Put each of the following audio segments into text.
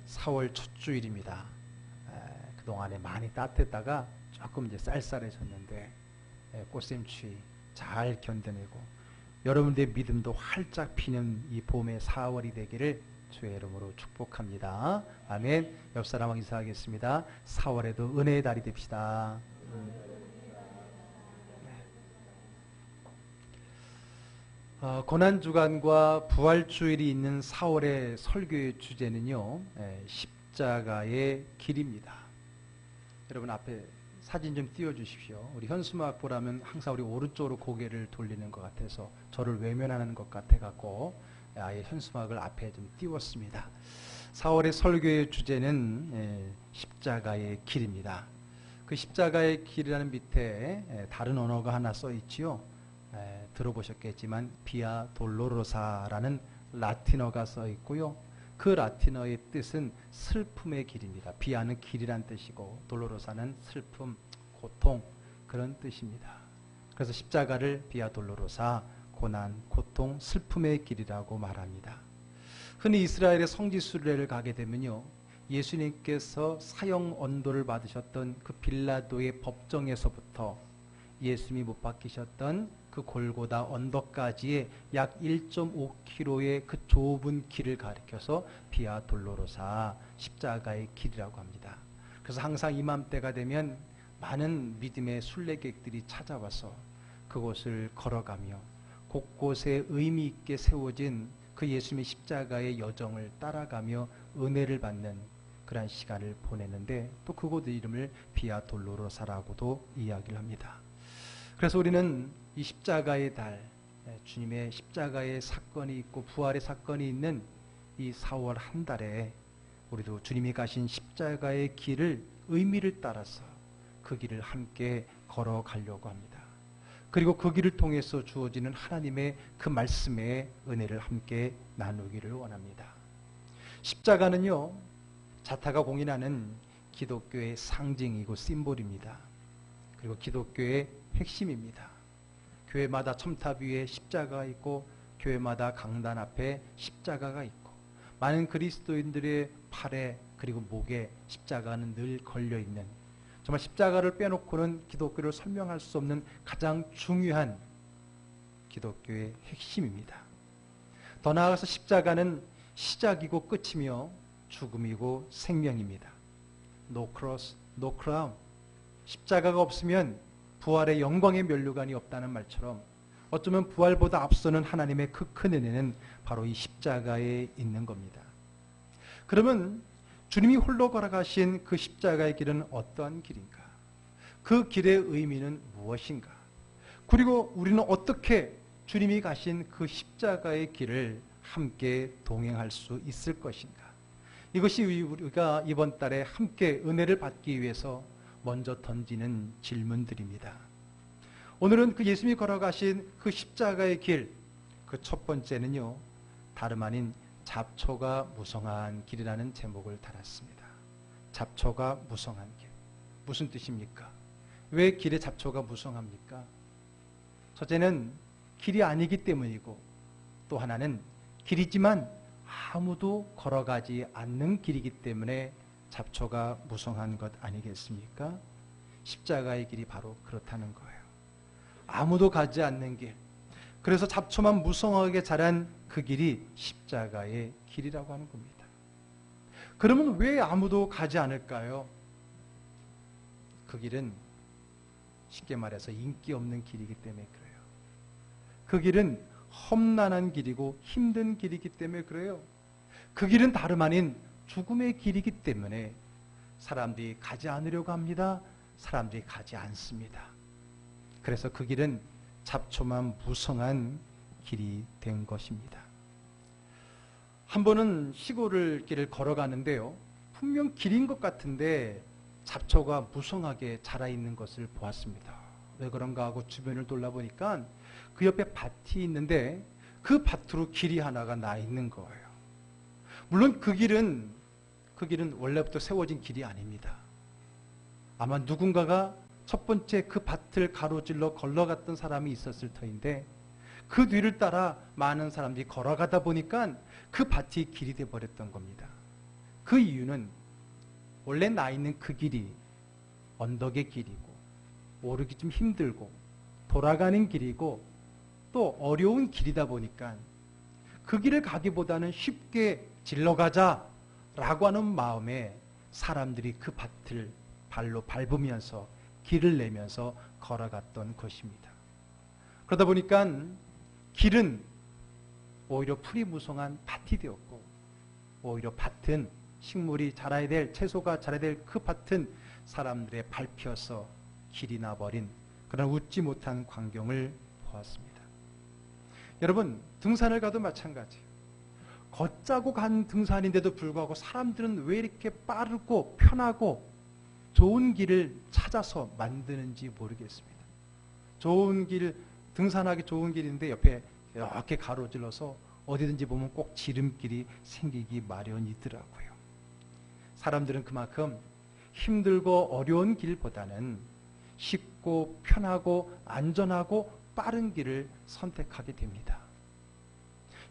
4월 첫 주일입니다. 그동안에 많이 따뜻했다가 조금 이제 쌀쌀해졌는데 꽃샘추위 잘 견뎌내고 여러분들의 믿음도 활짝 피는 이 봄의 4월이 되기를 주의 이름으로 축복합니다. 아멘. 옆 사람하고 인사하겠습니다. 4월에도 은혜의 달이 됩시다. 고난주간과 부활주일이 있는 4월의 설교의 주제는요, 십자가의 길입니다. 여러분 앞에 사진 좀 띄워주십시오. 우리 현수막 보라면 항상 우리 오른쪽으로 고개를 돌리는 것 같아서 저를 외면하는 것 같아갖고 아예 현수막을 앞에 좀 띄웠습니다. 4월의 설교의 주제는 십자가의 길입니다. 그 십자가의 길이라는 밑에 다른 언어가 하나 써 있지요. 들어보셨겠지만 비아 돌로로사라는 라틴어가 써 있고요. 그 라틴어의 뜻은 슬픔의 길입니다. 비아는 길이란 뜻이고 돌로로사는 슬픔, 고통 그런 뜻입니다. 그래서 십자가를 비아 돌로로사, 고난, 고통, 슬픔의 길이라고 말합니다. 흔히 이스라엘의 성지 순례를 가게 되면요, 예수님께서 사형 언도를 받으셨던 그 빌라도의 법정에서부터 예수님이 못 박히셨던 그 골고다 언덕까지의 약 1.5km의 그 좁은 길을 가리켜서 비아 돌로로사, 십자가의 길이라고 합니다. 그래서 항상 이맘때가 되면 많은 믿음의 순례객들이 찾아와서 그곳을 걸어가며 곳곳에 의미 있게 세워진 그 예수님의 십자가의 여정을 따라가며 은혜를 받는 그러한 시간을 보내는데, 또 그곳 이름을 비아 돌로로사라고도 이야기를 합니다. 그래서 우리는 이 십자가의 달, 주님의 십자가의 사건이 있고 부활의 사건이 있는 이 4월 한 달에 우리도 주님이 가신 십자가의 길을, 의미를 따라서 그 길을 함께 걸어가려고 합니다. 그리고 그 길을 통해서 주어지는 하나님의 그 말씀의 은혜를 함께 나누기를 원합니다. 십자가는요, 자타가 공인하는 기독교의 상징이고 심볼입니다. 그리고 기독교의 핵심입니다. 교회마다 첨탑 위에 십자가가 있고 교회마다 강단 앞에 십자가가 있고 많은 그리스도인들의 팔에 그리고 목에 십자가는 늘 걸려있는, 정말 십자가를 빼놓고는 기독교를 설명할 수 없는 가장 중요한 기독교의 핵심입니다. 더 나아가서 십자가는 시작이고 끝이며 죽음이고 생명입니다. No cross, no crown. 십자가가 없으면 부활의 영광의 면류관이 없다는 말처럼 어쩌면 부활보다 앞서는 하나님의 그 큰 은혜는 바로 이 십자가에 있는 겁니다. 그러면 주님이 홀로 걸어가신 그 십자가의 길은 어떠한 길인가? 그 길의 의미는 무엇인가? 그리고 우리는 어떻게 주님이 가신 그 십자가의 길을 함께 동행할 수 있을 것인가? 이것이 우리가 이번 달에 함께 은혜를 받기 위해서 먼저 던지는 질문들입니다. 오늘은 그 예수님이 걸어가신 그 십자가의 길, 그 첫 번째는요, 다름 아닌 잡초가 무성한 길이라는 제목을 달았습니다. 잡초가 무성한 길. 무슨 뜻입니까? 왜 길에 잡초가 무성합니까? 첫째는 길이 아니기 때문이고, 또 하나는 길이지만 아무도 걸어가지 않는 길이기 때문에 잡초가 무성한 것 아니겠습니까? 십자가의 길이 바로 그렇다는 거예요. 아무도 가지 않는 길. 그래서 잡초만 무성하게 자란 그 길이 십자가의 길이라고 하는 겁니다. 그러면 왜 아무도 가지 않을까요? 그 길은 쉽게 말해서 인기 없는 길이기 때문에 그래요. 그 길은 험난한 길이고 힘든 길이기 때문에 그래요. 그 길은 다름 아닌 죽음의 길이기 때문에 사람들이 가지 않으려고 합니다. 사람들이 가지 않습니다. 그래서 그 길은 잡초만 무성한 길이 된 것입니다. 한 번은 시골을 길을 걸어가는데요, 분명 길인 것 같은데 잡초가 무성하게 자라 있는 것을 보았습니다. 왜 그런가 하고 주변을 돌아보니까 그 옆에 밭이 있는데 그 밭으로 길이 하나가 나 있는 거예요. 물론 그 길은 원래부터 세워진 길이 아닙니다. 아마 누군가가 첫 번째 그 밭을 가로질러 걸러갔던 사람이 있었을 터인데 그 뒤를 따라 많은 사람들이 걸어가다 보니까 그 밭이 길이 되어버렸던 겁니다. 그 이유는 원래 나 있는 그 길이 언덕의 길이고 오르기 좀 힘들고 돌아가는 길이고 또 어려운 길이다 보니까 그 길을 가기보다는 쉽게 질러가자라고 하는 마음에 사람들이 그 밭을 발로 밟으면서 길을 내면서 걸어갔던 것입니다. 그러다 보니까 길은 오히려 풀이 무성한 밭이 되었고 오히려 밭은 식물이 자라야 될, 채소가 자라야 될 그 밭은 사람들의 밟혀서 길이 나버린 그런 웃지 못한 광경을 보았습니다. 여러분, 등산을 가도 마찬가지예요. 걷자고 간 등산인데도 불구하고 사람들은 왜 이렇게 빠르고 편하고 좋은 길을 찾아서 만드는지 모르겠습니다. 좋은 길, 등산하기 좋은 길인데 옆에 이렇게 가로질러서 어디든지 보면 꼭 지름길이 생기기 마련이더라고요. 사람들은 그만큼 힘들고 어려운 길보다는 쉽고 편하고 안전하고 빠른 길을 선택하게 됩니다.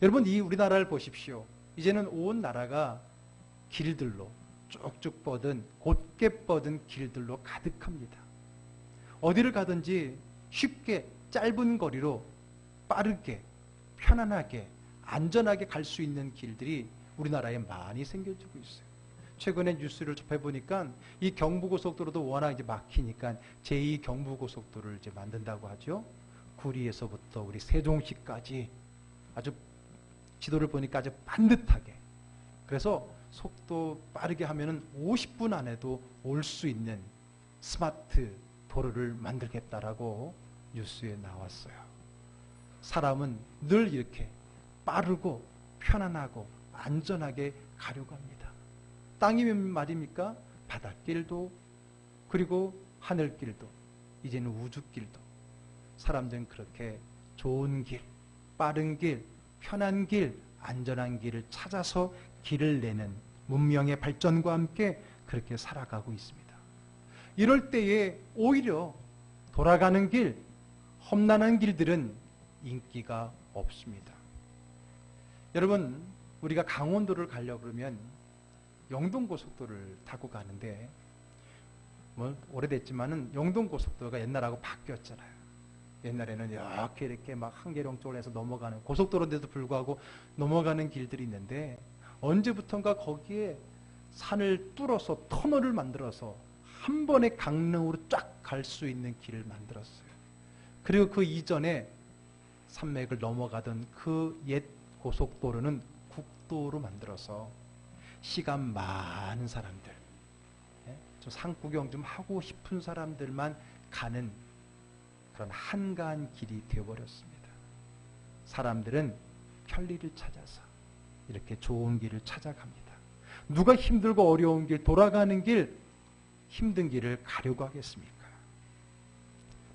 여러분, 이 우리나라를 보십시오. 이제는 온 나라가 길들로 쭉쭉 뻗은, 곧게 뻗은 길들로 가득합니다. 어디를 가든지 쉽게 짧은 거리로 빠르게 편안하게 안전하게 갈 수 있는 길들이 우리나라에 많이 생겨지고 있어요. 최근에 뉴스를 접해보니까 이 경부고속도로도 워낙 이제 막히니까 제2 경부고속도로를 이제 만든다고 하죠. 구리에서부터 우리 세종시까지 아주 지도를 보니까 아주 반듯하게. 그래서 속도 빠르게 하면은 50분 안에도 올 수 있는 스마트 도로를 만들겠다라고 뉴스에 나왔어요. 사람은 늘 이렇게 빠르고 편안하고 안전하게 가려고 합니다. 땅이면 말입니까? 바닷길도 그리고 하늘길도 이제는 우주길도 사람들은 그렇게 좋은 길, 빠른 길, 편한 길, 안전한 길을 찾아서 길을 내는 문명의 발전과 함께 그렇게 살아가고 있습니다. 이럴 때에 오히려 돌아가는 길, 험난한 길들은 인기가 없습니다. 여러분, 우리가 강원도를 가려고 그러면 영동고속도로를 타고 가는데 뭐 오래됐지만은 영동고속도로가 옛날하고 바뀌었잖아요. 옛날에는 이렇게 막 한계령 쪽으로 해서 넘어가는 고속도로인데도 불구하고 넘어가는 길들이 있는데 언제부턴가 거기에 산을 뚫어서 터널을 만들어서 한 번에 강릉으로 쫙 갈 수 있는 길을 만들었어요. 그리고 그 이전에 산맥을 넘어가던 그 옛 고속도로는 국도로 만들어서 시간 많은 사람들, 좀 산구경 좀 하고 싶은 사람들만 가는 그런 한가한 길이 되어버렸습니다. 사람들은 편리를 찾아서 이렇게 좋은 길을 찾아갑니다. 누가 힘들고 어려운 길, 돌아가는 길, 힘든 길을 가려고 하겠습니까?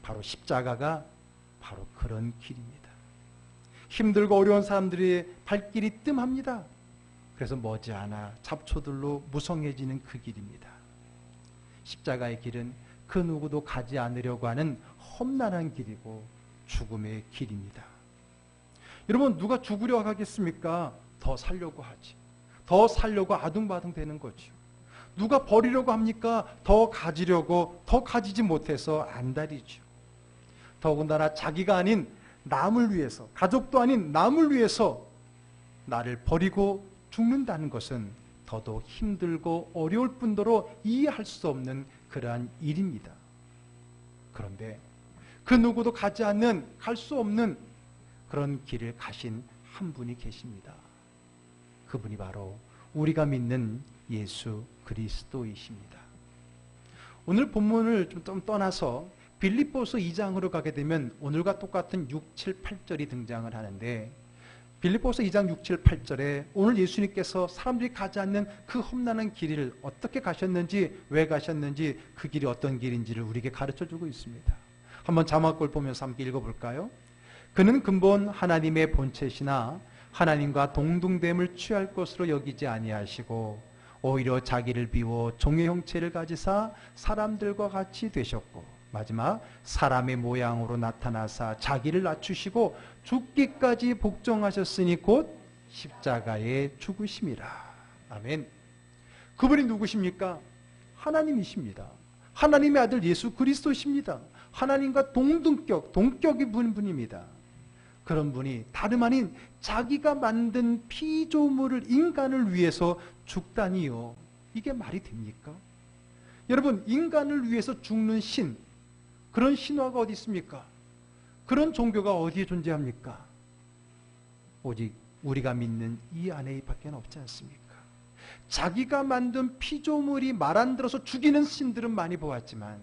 바로 십자가가 바로 그런 길입니다. 힘들고 어려운 사람들의 발길이 뜸합니다. 그래서 머지않아 잡초들로 무성해지는 그 길입니다. 십자가의 길은 그 누구도 가지 않으려고 하는 험난한 길이고 죽음의 길입니다. 여러분, 누가 죽으려고 하겠습니까? 더 살려고 하지. 더 살려고 아둥바둥 되는 거죠. 누가 버리려고 합니까? 더 가지려고, 더 가지지 못해서 안달이죠. 더군다나 자기가 아닌 남을 위해서, 가족도 아닌 남을 위해서 나를 버리고 죽는다는 것은 더더욱 힘들고 어려울 뿐더러 이해할 수 없는 그러한 일입니다. 그런데 그 누구도 가지 않는, 갈 수 없는 그런 길을 가신 한 분이 계십니다. 그분이 바로 우리가 믿는 예수 그리스도이십니다. 오늘 본문을 좀 떠나서 빌립보서 2장으로 가게 되면 오늘과 똑같은 6, 7, 8절이 등장을 하는데 빌립보서 2장 6, 7, 8절에 오늘 예수님께서 사람들이 가지 않는 그 험난한 길을 어떻게 가셨는지, 왜 가셨는지, 그 길이 어떤 길인지를 우리에게 가르쳐주고 있습니다. 한번 자막을 보면서 함께 읽어볼까요? 그는 근본 하나님의 본체시나 하나님과 동등됨을 취할 것으로 여기지 아니하시고 오히려 자기를 비워 종의 형체를 가지사 사람들과 같이 되셨고 마지막 사람의 모양으로 나타나사 자기를 낮추시고 죽기까지 복종하셨으니 곧 십자가에 죽으심이라. 아멘. 그분이 누구십니까? 하나님이십니다. 하나님의 아들 예수 그리스도십니다. 하나님과 동격이 분입니다. 그런 분이 다름 아닌 자기가 만든 피조물을 인간을 위해서 죽다니요. 이게 말이 됩니까? 여러분, 인간을 위해서 죽는 신, 그런 신화가 어디 있습니까? 그런 종교가 어디에 존재합니까? 오직 우리가 믿는 이 안에 밖에 없지 않습니까? 자기가 만든 피조물이 말 안 들어서 죽이는 신들은 많이 보았지만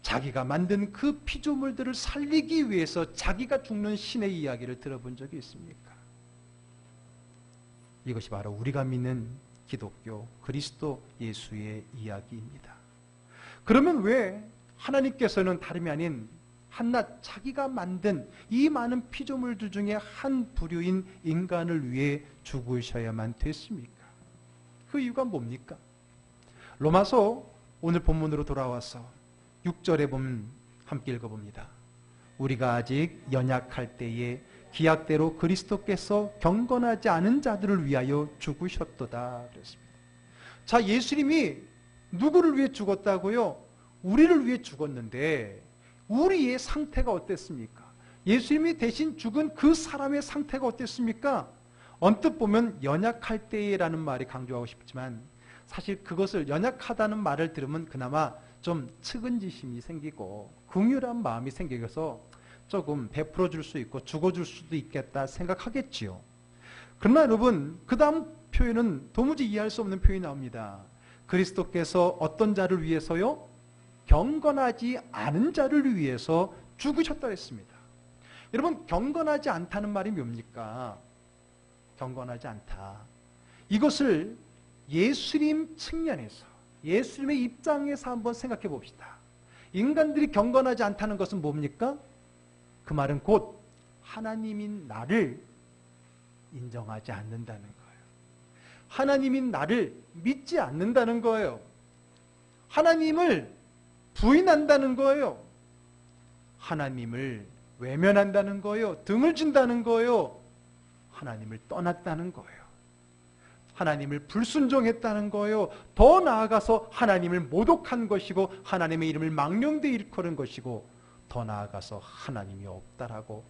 자기가 만든 그 피조물들을 살리기 위해서 자기가 죽는 신의 이야기를 들어본 적이 있습니까? 이것이 바로 우리가 믿는 기독교 그리스도 예수의 이야기입니다. 그러면 왜 하나님께서는 다름이 아닌 한낱 자기가 만든 이 많은 피조물들 중에 한 부류인 인간을 위해 죽으셔야만 됐습니까? 그 이유가 뭡니까? 로마서 오늘 본문으로 돌아와서 6절에 보면 함께 읽어봅니다. 우리가 아직 연약할 때에 기약대로 그리스도께서 경건하지 않은 자들을 위하여 죽으셨도다 그랬습니다. 자, 예수님이 누구를 위해 죽었다고요? 우리를 위해 죽었는데 우리의 상태가 어땠습니까? 예수님이 대신 죽은 그 사람의 상태가 어땠습니까? 언뜻 보면 연약할 때라는 말이 강조하고 싶지만 사실 그것을 연약하다는 말을 들으면 그나마 좀 측은지심이 생기고 긍휼한 마음이 생겨서 조금 베풀어 줄 수 있고 죽어줄 수도 있겠다 생각하겠지요. 그러나 여러분, 그 다음 표현은 도무지 이해할 수 없는 표현이 나옵니다. 그리스도께서 어떤 자를 위해서요? 경건하지 않은 자를 위해서 죽으셨다 했습니다. 여러분, 경건하지 않다는 말이 뭡니까? 경건하지 않다. 이것을 예수님 측면에서, 예수님의 입장에서 한번 생각해 봅시다. 인간들이 경건하지 않다는 것은 뭡니까? 그 말은 곧 하나님인 나를 인정하지 않는다는 거예요. 하나님인 나를 믿지 않는다는 거예요. 하나님을 부인한다는 거예요. 하나님을 외면한다는 거예요. 등을 진다는 거예요. 하나님을 떠났다는 거예요. 하나님을 불순종했다는 거예요. 더 나아가서 하나님을 모독한 것이고 하나님의 이름을 망령되이 일컬은 것이고 더 나아가서 하나님이 없다라고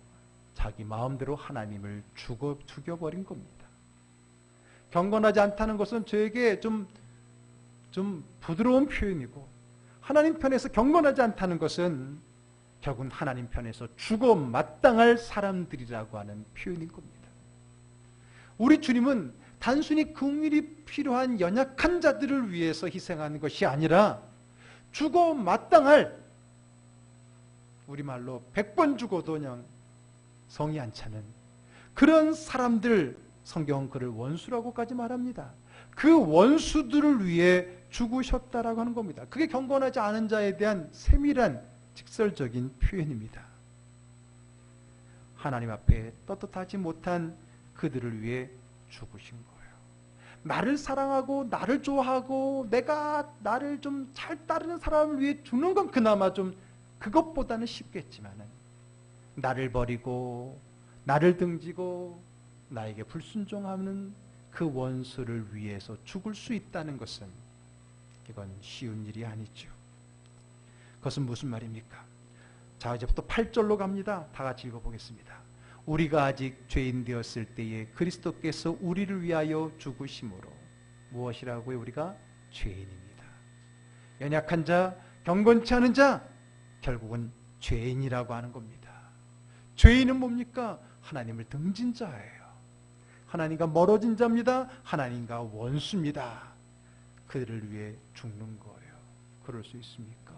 자기 마음대로 하나님을 죽여버린 겁니다. 경건하지 않다는 것은 저에게 좀 부드러운 표현이고 하나님 편에서 경건하지 않다는 것은 결국은 하나님 편에서 죽어 마땅할 사람들이라고 하는 표현인 겁니다. 우리 주님은 단순히 긍휼이 필요한 연약한 자들을 위해서 희생하는 것이 아니라 죽어 마땅할, 우리말로 100번 죽어도 그냥 성이 안 차는 그런 사람들, 성경은 그를 원수라고까지 말합니다. 그 원수들을 위해 죽으셨다라고 하는 겁니다. 그게 경건하지 않은 자에 대한 세밀한 직설적인 표현입니다. 하나님 앞에 떳떳하지 못한 그들을 위해 죽으신 거예요. 나를 사랑하고 나를 좋아하고 내가 나를 좀 잘 따르는 사람을 위해 죽는 건 그나마 좀 그것보다는 쉽겠지만은 나를 버리고 나를 등지고 나에게 불순종하는 그 원수를 위해서 죽을 수 있다는 것은 이건 쉬운 일이 아니죠. 그것은 무슨 말입니까? 자, 이제부터 8절로 갑니다. 다 같이 읽어보겠습니다. 우리가 아직 죄인 되었을 때에 그리스도께서 우리를 위하여 죽으심으로 무엇이라고요? 우리가 죄인입니다. 연약한 자, 경건치 않은 자, 결국은 죄인이라고 하는 겁니다. 죄인은 뭡니까? 하나님을 등진 자예요. 하나님과 멀어진 자입니다. 하나님과 원수입니다. 그들을 위해 죽는 거예요. 그럴 수 있습니까?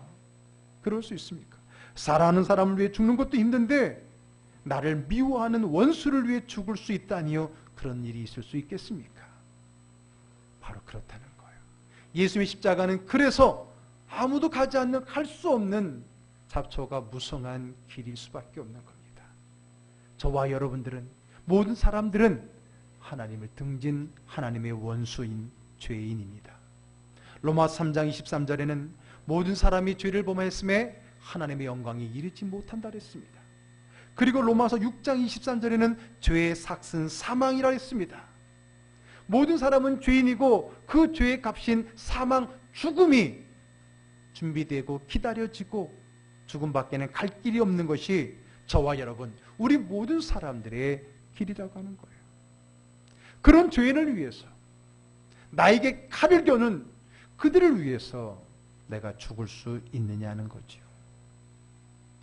그럴 수 있습니까? 사랑하는 사람을 위해 죽는 것도 힘든데 나를 미워하는 원수를 위해 죽을 수 있다니요? 그런 일이 있을 수 있겠습니까? 바로 그렇다는 거예요. 예수의 십자가는 그래서 아무도 가지 않는, 갈 수 없는 잡초가 무성한 길일 수밖에 없는 겁니다. 저와 여러분들은, 모든 사람들은 하나님을 등진 하나님의 원수인 죄인입니다. 로마서 3장 23절에는 모든 사람이 죄를 범하였음에 하나님의 영광에 이르지 못한다 그랬습니다. 그리고 로마서 6장 23절에는 죄의 삭은 사망이라 했습니다. 모든 사람은 죄인이고 그 죄의 값인 사망, 죽음이 준비되고 기다려지고 죽음밖에는 갈 길이 없는 것이 저와 여러분, 우리 모든 사람들의 길이라고 하는 거예요. 그런 죄인을 위해서, 나에게 칼을 겨눈 그들을 위해서 내가 죽을 수 있느냐는 거죠.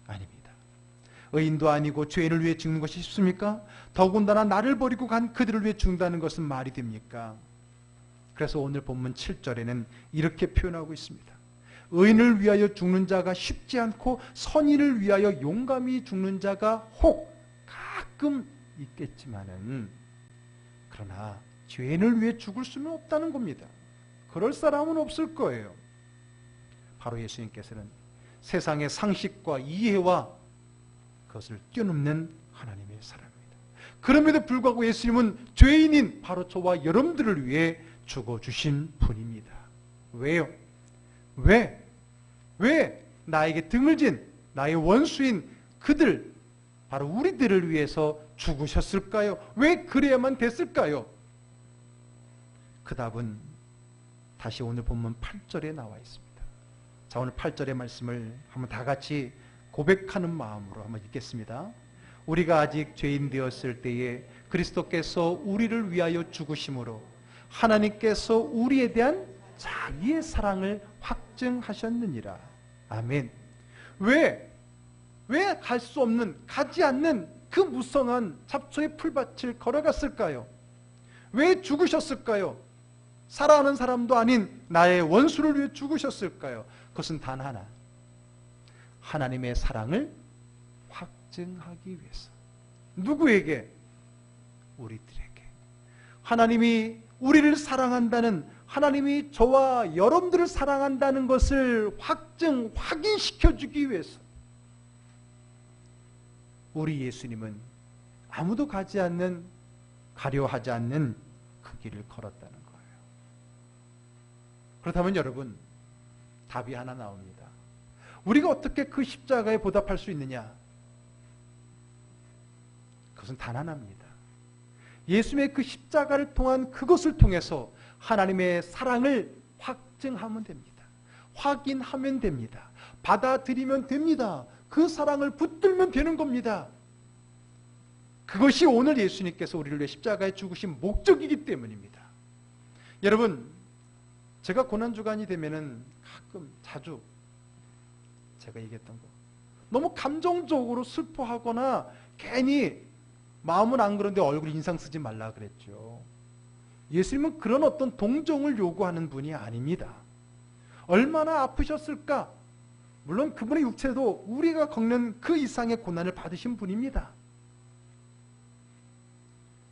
아닙니다. 의인도 아니고 죄인을 위해 죽는 것이 쉽습니까? 더군다나 나를 버리고 간 그들을 위해 죽는다는 것은 말이 됩니까? 그래서 오늘 본문 7절에는 이렇게 표현하고 있습니다. 의인을 위하여 죽는 자가 쉽지 않고 선인을 위하여 용감히 죽는 자가 혹 가끔 있겠지만은, 그러나 죄인을 위해 죽을 수는 없다는 겁니다. 그럴 사람은 없을 거예요. 바로 예수님께서는 세상의 상식과 이해와 그것을 뛰어넘는 하나님의 사랑입니다. 그럼에도 불구하고 예수님은 죄인인 바로 저와 여러분들을 위해 죽어주신 분입니다. 왜요? 왜 나에게 등을 진 나의 원수인 그들, 바로 우리들을 위해서 죽으셨을까요? 왜 그래야만 됐을까요? 그 답은 다시 오늘 본문 8절에 나와 있습니다. 자, 오늘 8절의 말씀을 한번 다 같이 고백하는 마음으로 한번 읽겠습니다. 우리가 아직 죄인 되었을 때에 그리스도께서 우리를 위하여 죽으심으로 하나님께서 우리에 대한 자기의 사랑을 확증하셨느니라. 아멘. 왜 갈 수 없는, 가지 않는 그 무성한 잡초의 풀밭을 걸어갔을까요? 왜 죽으셨을까요? 사랑하는 사람도 아닌 나의 원수를 위해 죽으셨을까요? 그것은 단 하나, 하나님의 사랑을 확증하기 위해서. 누구에게? 우리들에게. 하나님이 우리를 사랑한다는, 하나님이 저와 여러분들을 사랑한다는 것을 확인시켜주기 위해서 우리 예수님은 아무도 가지 않는, 가려 하지 않는 그 길을 걸었다는 거예요. 그렇다면 여러분, 답이 하나 나옵니다. 우리가 어떻게 그 십자가에 보답할 수 있느냐? 그것은 단 하나입니다. 예수님의 그 십자가를 통한 그것을 통해서 하나님의 사랑을 확증하면 됩니다. 확인하면 됩니다. 받아들이면 됩니다. 그 사랑을 붙들면 되는 겁니다. 그것이 오늘 예수님께서 우리를 위해 십자가에 죽으신 목적이기 때문입니다. 여러분, 제가 고난주간이 되면은 가끔, 자주 제가 얘기했던 거, 너무 감정적으로 슬퍼하거나 괜히 마음은 안 그런데 얼굴 인상 쓰지 말라 그랬죠. 예수님은 그런 어떤 동정을 요구하는 분이 아닙니다. 얼마나 아프셨을까? 물론 그분의 육체도 우리가 겪는 그 이상의 고난을 받으신 분입니다.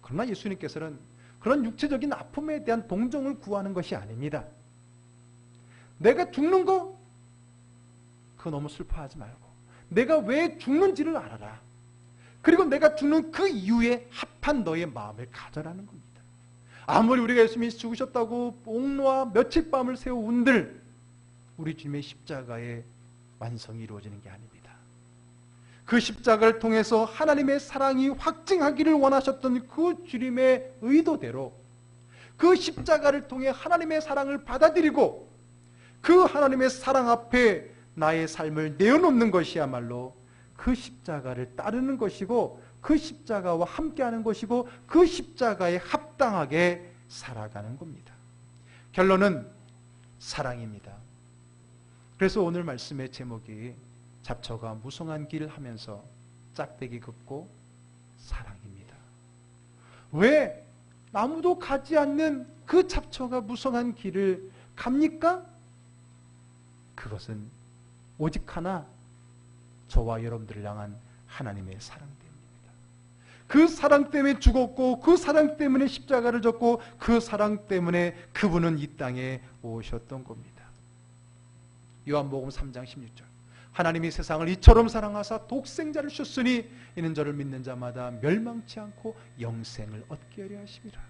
그러나 예수님께서는 그런 육체적인 아픔에 대한 동정을 구하는 것이 아닙니다. 내가 죽는 거, 그거 너무 슬퍼하지 말고 내가 왜 죽는지를 알아라. 그리고 내가 죽는 그 이유에 합한 너의 마음을 가져라는 겁니다. 아무리 우리가 예수님이 죽으셨다고 옥로와 며칠 밤을 새워 운들 우리 주님의 십자가의 완성이 이루어지는 게 아닙니다. 그 십자가를 통해서 하나님의 사랑이 확증하기를 원하셨던 그 주님의 의도대로 그 십자가를 통해 하나님의 사랑을 받아들이고 그 하나님의 사랑 앞에 나의 삶을 내어놓는 것이야말로 그 십자가를 따르는 것이고 그 십자가와 함께하는 것이고 그 십자가에 합당하게 살아가는 겁니다. 결론은 사랑입니다. 그래서 오늘 말씀의 제목이 잡초가 무성한 길을 하면서 짝대기 긋고 사랑입니다. 왜 아무도 가지 않는 그 잡초가 무성한 길을 갑니까? 그것은 오직 하나, 저와 여러분들을 향한 하나님의 사랑 때문입니다. 그 사랑 때문에 죽었고 그 사랑 때문에 십자가를 졌고 그 사랑 때문에 그분은 이 땅에 오셨던 겁니다. 요한복음 3장 16절, 하나님이 세상을 이처럼 사랑하사 독생자를 주셨으니 이는 저를 믿는 자마다 멸망치 않고 영생을 얻게 하려 하심이라.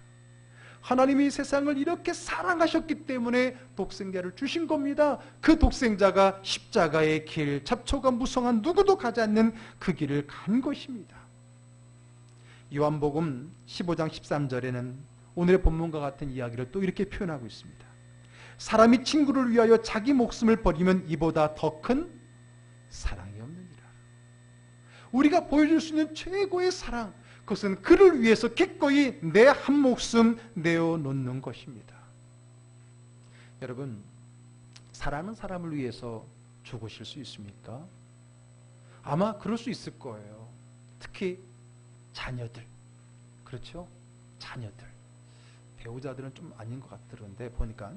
하나님이 세상을 이렇게 사랑하셨기 때문에 독생자를 주신 겁니다. 그 독생자가 십자가의 길, 잡초가 무성한 누구도 가지 않는 그 길을 간 것입니다. 요한복음 15장 13절에는 오늘의 본문과 같은 이야기를 또 이렇게 표현하고 있습니다. 사람이 친구를 위하여 자기 목숨을 버리면 이보다 더 큰 사랑이 없느니라. 우리가 보여줄 수 있는 최고의 사랑, 그것은 그를 위해서 기꺼이 내 한 목숨 내어놓는 것입니다. 여러분, 사랑하는 사람을 위해서 죽으실 수 있습니까? 아마 그럴 수 있을 거예요. 특히 자녀들, 그렇죠? 자녀들. 배우자들은 좀 아닌 것 같던데 보니까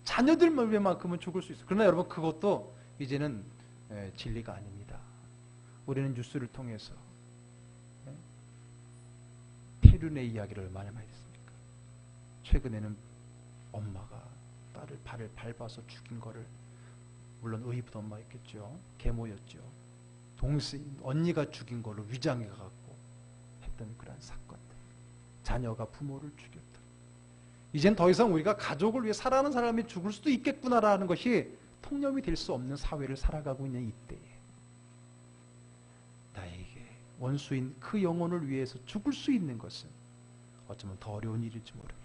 자녀들만큼은 죽을 수 있어요. 그러나 여러분, 그것도 이제는 진리가 아닙니다. 우리는 뉴스를 통해서 폐륜의 이야기를 얼마나 많이 듣습니까? 최근에는 엄마가 딸을 발을 밟아서 죽인 거를, 물론 의붓 엄마였겠죠. 계모였죠. 동생 언니가 죽인 거를 위장해 갖고 했던 그런 사건들. 자녀가 부모를 죽였다. 이젠 더 이상 우리가 가족을 위해 사랑하는 사람이 죽을 수도 있겠구나라는 것이 통념이 될 수 없는 사회를 살아가고 있는 이때에 나에게 원수인 그 영혼을 위해서 죽을 수 있는 것은 어쩌면 더 어려운 일일지 모릅니다.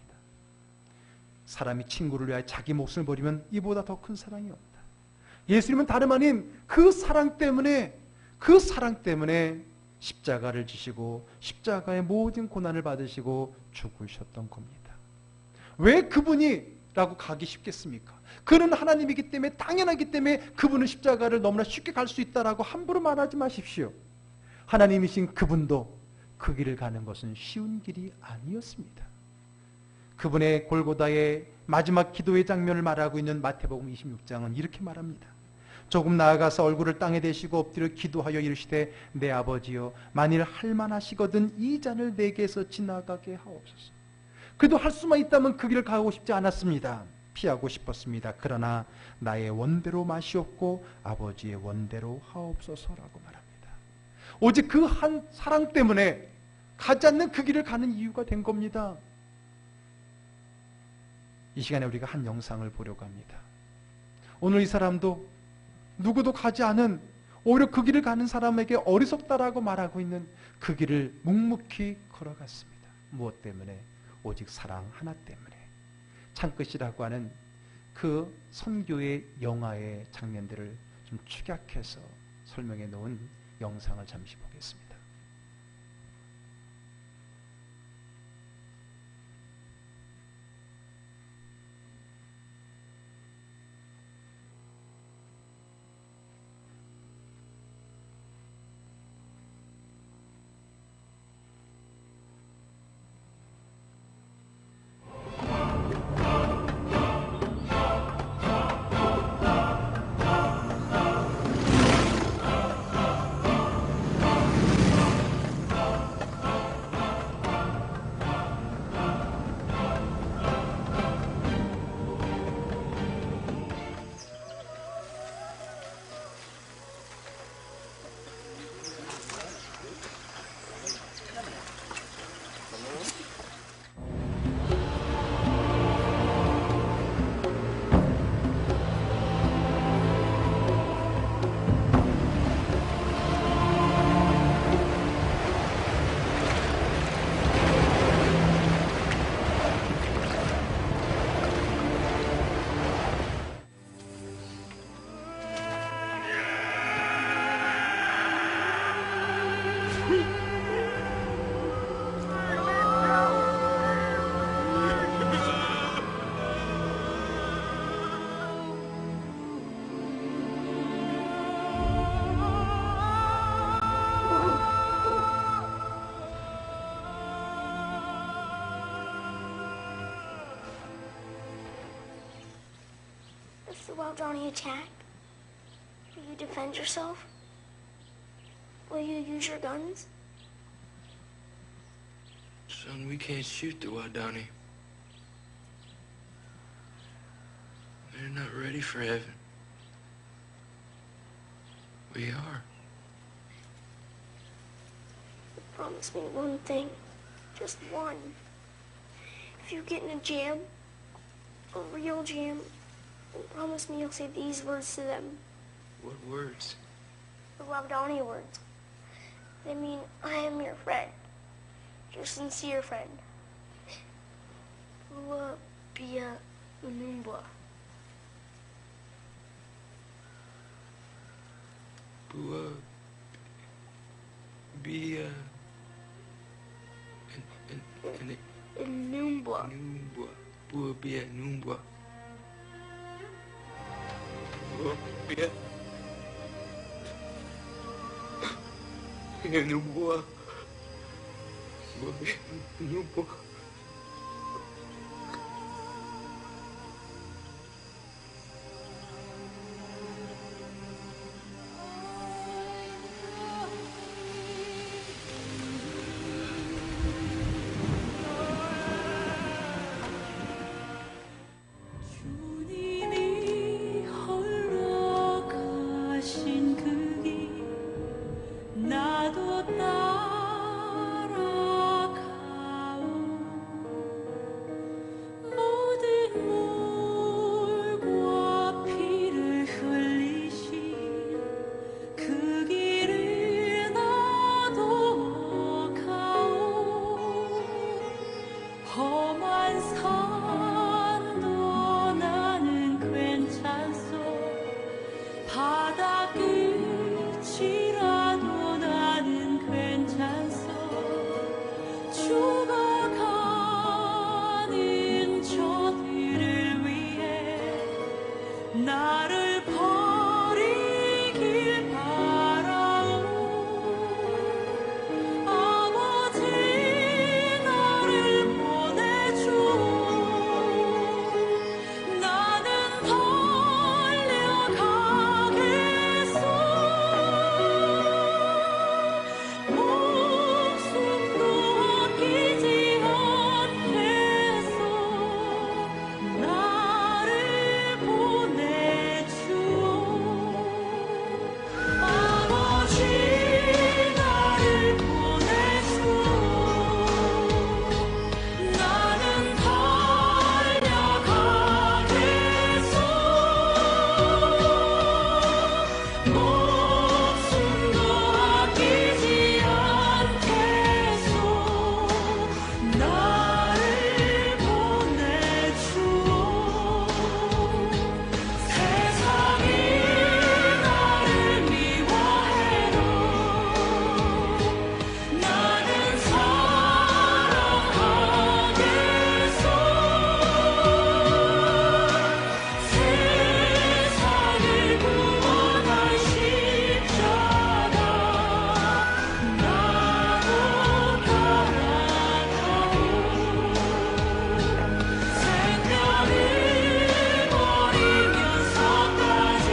사람이 친구를 위하여 자기 목숨을 버리면 이보다 더 큰 사랑이 없다. 예수님은 다름 아닌 그 사랑 때문에 십자가를 지시고 십자가의 모든 고난을 받으시고 죽으셨던 겁니다. 왜 그분이 라고 가기 쉽겠습니까? 그는 하나님이기 때문에, 당연하기 때문에 그분은 십자가를 너무나 쉽게 갈 수 있다라고 함부로 말하지 마십시오. 하나님이신 그분도 그 길을 가는 것은 쉬운 길이 아니었습니다. 그분의 골고다의 마지막 기도의 장면을 말하고 있는 마태복음 26장은 이렇게 말합니다. 조금 나아가서 얼굴을 땅에 대시고 엎드려 기도하여 이르시되 내 아버지여, 만일 할만하시거든 이 잔을 내게서 지나가게 하옵소서. 그래도 할 수만 있다면 그 길을 가고 싶지 않았습니다. 피하고 싶었습니다. 그러나 나의 원대로 마시옵고 아버지의 원대로 하옵소서라고 말합니다. 오직 그 한 사랑 때문에 가지 않는 그 길을 가는 이유가 된 겁니다. 이 시간에 우리가 한 영상을 보려고 합니다. 오늘 이 사람도 누구도 가지 않은, 오히려 그 길을 가는 사람에게 어리석다라고 말하고 있는 그 길을 묵묵히 걸어갔습니다. 무엇 때문에? 오직 사랑 하나 때문에. 창끝이라고 하는 그 선교의 영화의 장면들을 좀 축약해서 설명해 놓은 영상을 잠시 보겠습니다. So while Johnny attacked, will you defend yourself? Will you use your guns? Son, we can't shoot the Wadani. They're not ready for heaven. We are. Promise me one thing. Just one. If you get in a jam, a real jam, promise me you'll say these words to them. What words? The Waodani words. They mean, I am your friend. Your sincere friend. Bua Bia Unumba. Bua. Bia. And Unumba. Numbwa. Bua Bia Numbwa. Bua Bia. Numbwa. Bua Bia Numbwa. 주님이 홀로 가신 그 길 나도 따라가오 모든 물과 피를 흘리신 그 길을 나도 가오 험한 산도 나는 괜찮소 바다 끝이라도 나는 괜찮소 죽어가는 저들을 위해 나를 버리길 바라오 아버지 나를 보내주오 나는 달려가겠소 목숨도 아끼지 않겠소 나를 보내주오 아버지 나를 보내주오 나는 달려가겠소 목숨도 아끼지 않겠소 나를 보내주오 세상이 나를 미워해도 나는 사랑하겠소 세상을 구원한 십자가 나도 따라가오 생명을 버리면서까지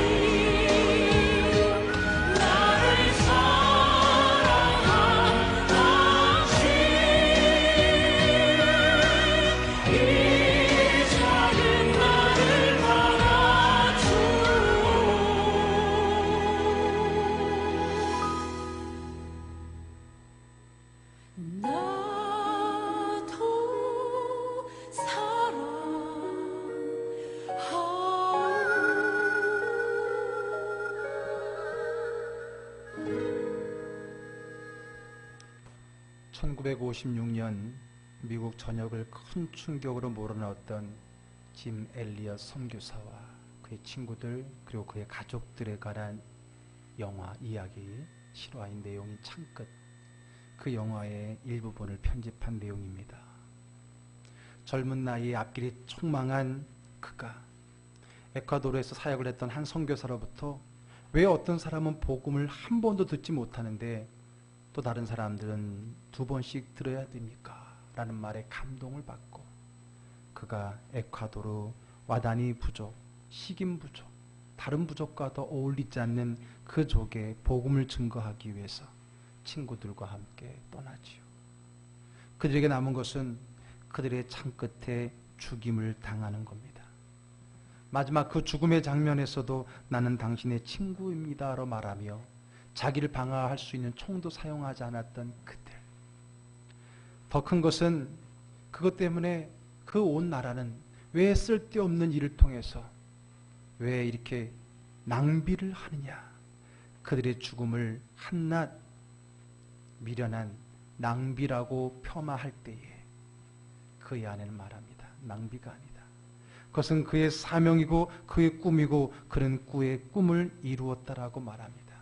나를 사랑한 당신 이 작은 나를 받아주오 나도 사랑하오 1956년 미국 전역을 큰 충격으로 몰아넣었던 짐 엘리엇 선교사와 그의 친구들 그리고 그의 가족들에 관한 영화 이야기 실화인 내용인 창끝 그 영화의 일부분을 편집한 내용입니다. 젊은 나이에 앞길이 촉망한 그가 에콰도르에서 사역을 했던 한 선교사로부터 왜 어떤 사람은 복음을 한 번도 듣지 못하는데 또 다른 사람들은 2번씩 들어야 됩니까? 라는 말에 감동을 받고 그가 에콰도르 와다니 부족, 식인 부족, 다른 부족과 더 어울리지 않는 그 족에 복음을 증거하기 위해서 친구들과 함께 떠나지요. 그들에게 남은 것은 그들의 창끝에 죽임을 당하는 겁니다. 마지막 그 죽음의 장면에서도 나는 당신의 친구입니다로 말하며 자기를 방어할 수 있는 총도 사용하지 않았던 그들. 더 큰 것은 그것 때문에 그 온 나라는 왜 쓸데없는 일을 통해서 왜 이렇게 낭비를 하느냐. 그들의 죽음을 한낱 미련한 낭비라고 폄하할 때에 그의 아내는 말합니다. 낭비가 아니다. 그것은 그의 사명이고 그의 꿈이고 그는 그의 꿈을 이루었다라고 말합니다.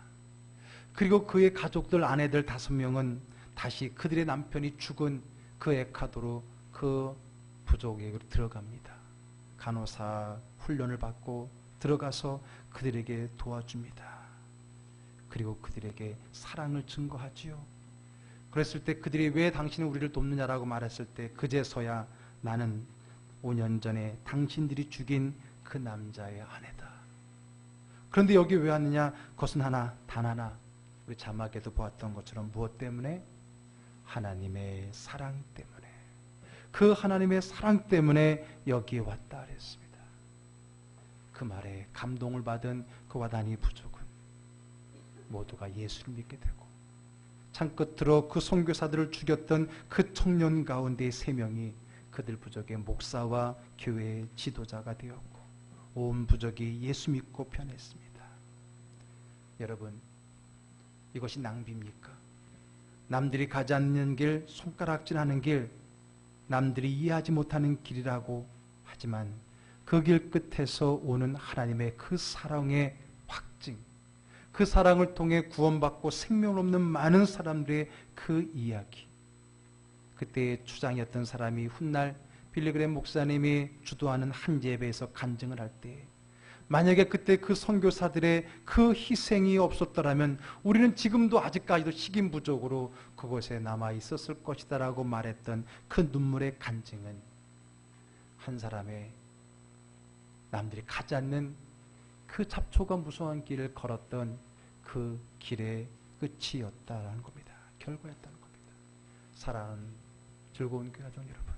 그리고 그의 가족들, 아내들 5명은 다시 그들의 남편이 죽은 그 에카도로 그 부족에게 들어갑니다. 간호사 훈련을 받고 들어가서 그들에게 도와줍니다. 그리고 그들에게 사랑을 증거하지요. 그랬을 때 그들이 왜 당신은 우리를 돕느냐라고 말했을 때 그제서야 나는 5년 전에 당신들이 죽인 그 남자의 아내다. 그런데 여기 왜 왔느냐? 그것은 단 하나, 우리 자막에도 보았던 것처럼 무엇 때문에? 하나님의 사랑 때문에. 그 하나님의 사랑 때문에 여기에 왔다 그랬습니다. 그 말에 감동을 받은 그 와다니 부족은 모두가 예수를 믿게 되고, 창끝으로 그 선교사들을 죽였던 그 청년 가운데 3명이 그들 부족의 목사와 교회의 지도자가 되었고 온 부족이 예수 믿고 변했습니다. 여러분, 이것이 낭비입니까? 남들이 가지 않는 길, 손가락질하는 길, 남들이 이해하지 못하는 길이라고 하지만 그 길 끝에서 오는 하나님의 그 사랑의 확증, 그 사랑을 통해 구원받고 생명 없는 많은 사람들의 그 이야기, 그때의 주장이었던 사람이 훗날 빌리그램 목사님이 주도하는 한 예배에서 간증을 할 때, 만약에 그때 그 선교사들의 그 희생이 없었더라면 우리는 지금도 아직까지도 식인 부족으로 그곳에 남아 있었을 것이다라고 말했던 그 눈물의 간증은 한 사람의 남들이 가지 않는 그 잡초가 무성한 길을 걸었던 그 길의 끝이었다라는 겁니다. 결과였다는 겁니다. 사랑하는 즐거운 교회 가족 여러분,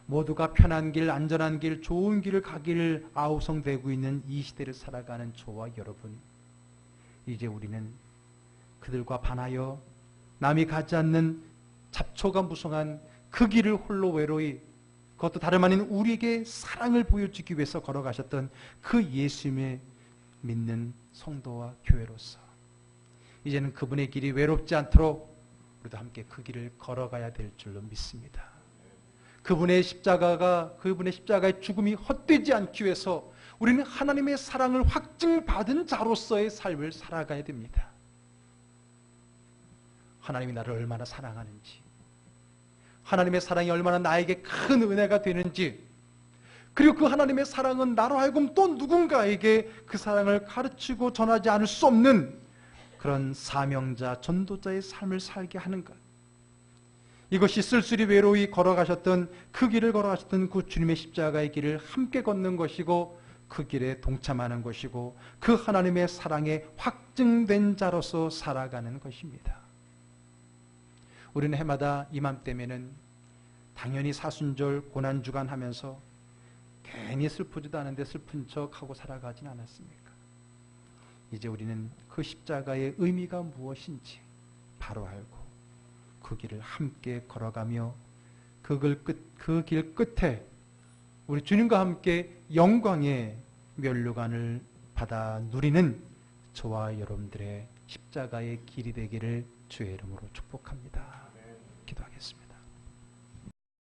모두가 편한 길, 안전한 길, 좋은 길을 가기를 아우성되고 있는 이 시대를 살아가는 저와 여러분, 이제 우리는 그들과 반하여 남이 가지 않는 잡초가 무성한 그 길을 홀로 외로이, 그것도 다름 아닌 우리에게 사랑을 보여주기 위해서 걸어가셨던 그 예수님의 믿는 성도와 교회로서 이제는 그분의 길이 외롭지 않도록 우리도 함께 그 길을 걸어가야 될 줄로 믿습니다. 그분의 십자가의 죽음이 헛되지 않기 위해서 우리는 하나님의 사랑을 확증받은 자로서의 삶을 살아가야 됩니다. 하나님이 나를 얼마나 사랑하는지, 하나님의 사랑이 얼마나 나에게 큰 은혜가 되는지, 그리고 그 하나님의 사랑은 나로 하여금 또 누군가에게 그 사랑을 가르치고 전하지 않을 수 없는 그런 사명자, 전도자의 삶을 살게 하는 것, 이것이 쓸쓸히 외로이 걸어가셨던 그 길을 걸어가셨던 그 주님의 십자가의 길을 함께 걷는 것이고, 그 길에 동참하는 것이고, 그 하나님의 사랑에 확증된 자로서 살아가는 것입니다. 우리는 해마다 이맘때면은 당연히 사순절 고난주간 하면서 괜히 슬프지도 않은데 슬픈 척하고 살아가진 않았습니까? 이제 우리는 그 십자가의 의미가 무엇인지 바로 알고 그 길을 함께 걸어가며 그 길 끝에 우리 주님과 함께 영광의 면류관을 받아 누리는 저와 여러분들의 십자가의 길이 되기를 주의 이름으로 축복합니다. 기도하겠습니다.